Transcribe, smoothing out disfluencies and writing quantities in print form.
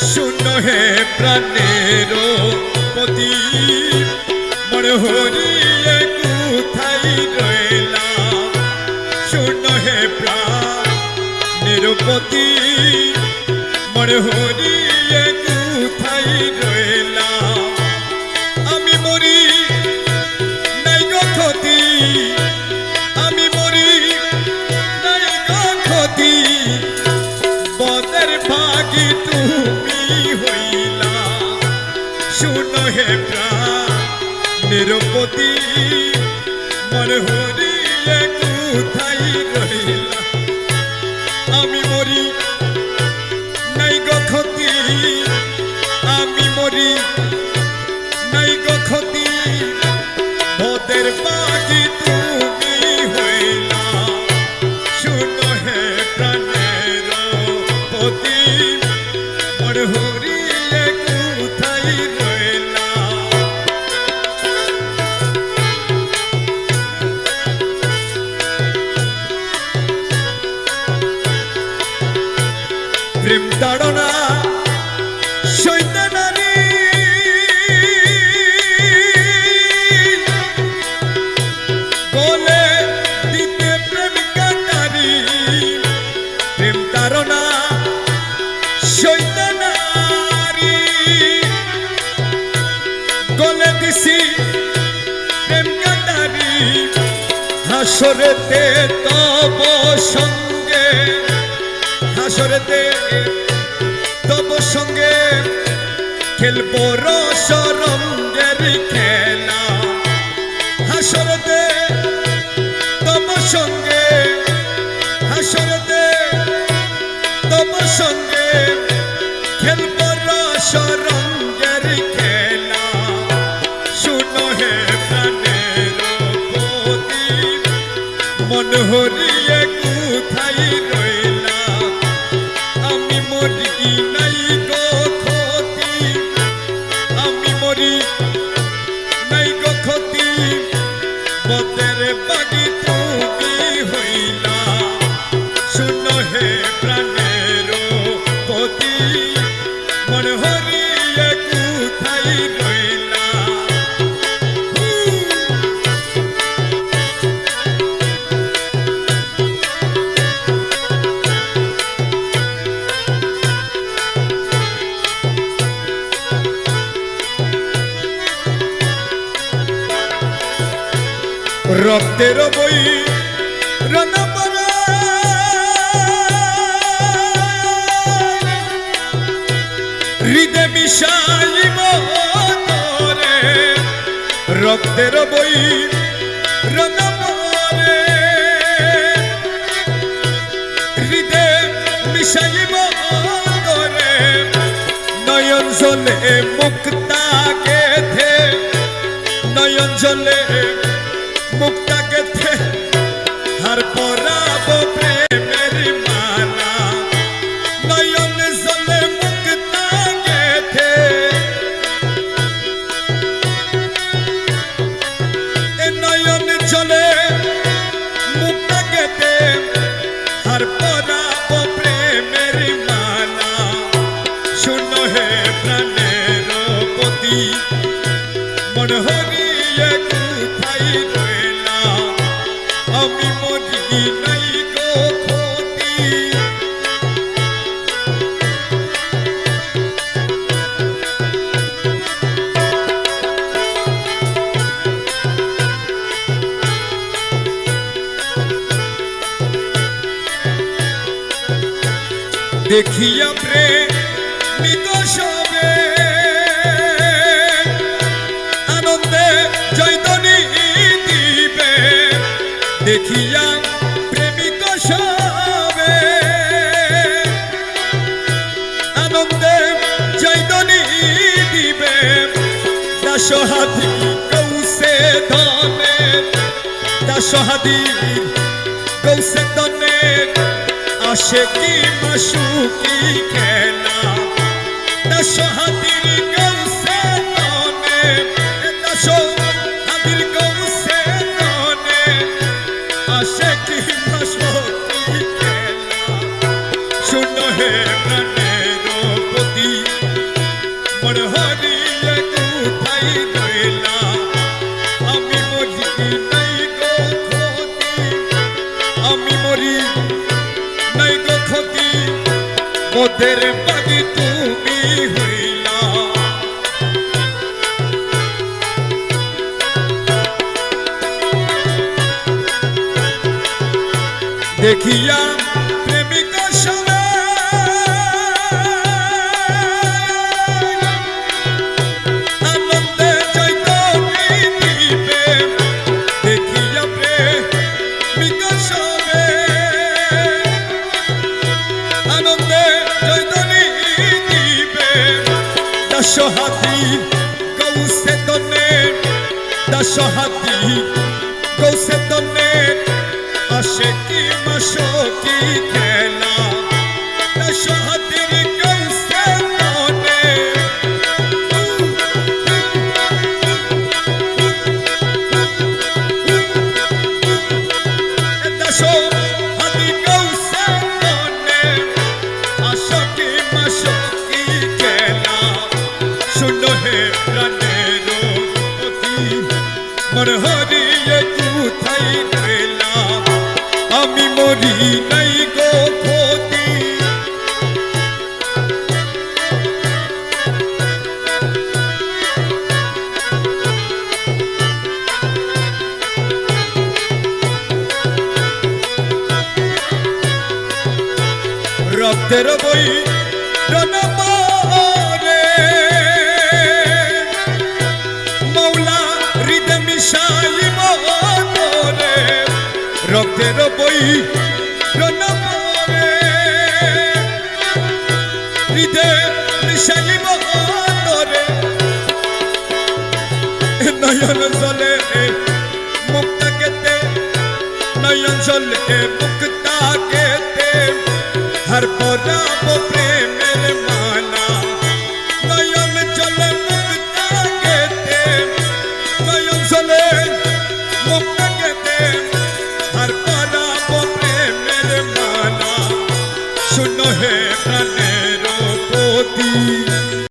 শুনো হে প্রাণের পতি মনে হরিয়ে কোথায় রইলাম শুনো হে প্রাণের পতি মনে হরিয়ে কোথায় রইলাম আমি মরি নাই গো ক্ষতি আমি মরি নাই গো ক্ষতি বদের ভাগি তুমি হইলা শুনো হে প্রাণের পতি মনে হরিয়ে কোথায় রইলা আমি মরি নাই গো ক্ষতি আমি মরি নাই গো ক্ষতি বদের ভাগি তুমি হইলা শুনো হে প্রাণের পতি মনে হরিয়ে কোথায় রইলা প্রেম তাড়না সইতে নারী গলে দিতে প্রেম কাটারি প্রেম তাড়না সইতে নারী গলে দিছি প্রেম কাটারি হাসরেতে তব সঙ্গে হাসরেতে তব সঙ্গে খেলবো রসরঙ্গের খেলা হাসরেতে তব সঙ্গে হাসরেতে তব সঙ্গে খেলবো রসরঙ্গের খেলা শুনো হে প্রাণের পতি মন হরিয়ে কোথায় রইলা আমি মরি নাই গো ক্ষতি আমি মরি নাই গো ক্ষতি বদের বাগি তুমি হইলা শুনো হে প্রাণের পতি মন হরিয়ে কোথায় রইলা রক্তের বই রানা পরা হৃদে মিশাইব তোরে রক্তের বই রানা পরে হৃদে মিশাইব তোরে নয়ন জলে মুক্তা গেথে নয়ন জলে মুক্তা গেথে হার পরাবো প্রেমের মালা নয়ন জলে মুক্তা গেথে নয়ন জলে মুক্তা গেথে হার পরাবো প্রেমের মালা শুনো হে প্রাণের পতি মন হরিয়ে কোথায় রইলা আমি মরি নাই গো ক্ষতি দেখিয়া প্রেমিক সবে আনন্দে জয়ধ্বনি দিবে দেখিয়া প্রেমিক সবে আনন্দে জয়ধ্বনি দিবে দাসহাদি কৌশে ধনে দাসহাদি কৌশে ধনে আসে কি মাসুকি খেলা দাসহাদির কৌশে ধনে দাসহাদির কৌশে ধনে আসে কি মাসুকি খেলা শুনো হে প্রাণের পতি মন হরিয়ে কোথায় রইলা আমি মরি নাই গো ক্ষতি আমি মরি নাই গো ক্ষতি মোদের বাড়ি তুমি হইলা দেখিয়া প্রেমিকা সবে আনন্দে চৈতন্যী দিবে দেখিয়া প্রেমিকা সবে আনন্দে চৈতন্যী দিবে দশহাতি গৌসে দনে দশহাতি গৌসে দনে আশিকি মাশকি খেলা দশহাতির গৌসে দনে দশহাতি গৌসে দনে আশিকি মাশকি খেলা শুনো হে প্রাণের পতি মন হরিয়ে কোথায় রইলা আমি মরি নাই গো ক্ষতি রক্তের বই রণমরে মৌলা হৃদে মিশাইব তোরে রক্তের বই রণমরে হৃদে মিশাইব তোরে নয়ন জলে মুক্তা কেতে নয়ন জলে মুক্তা কেতে हर पराब प्रेमेर माला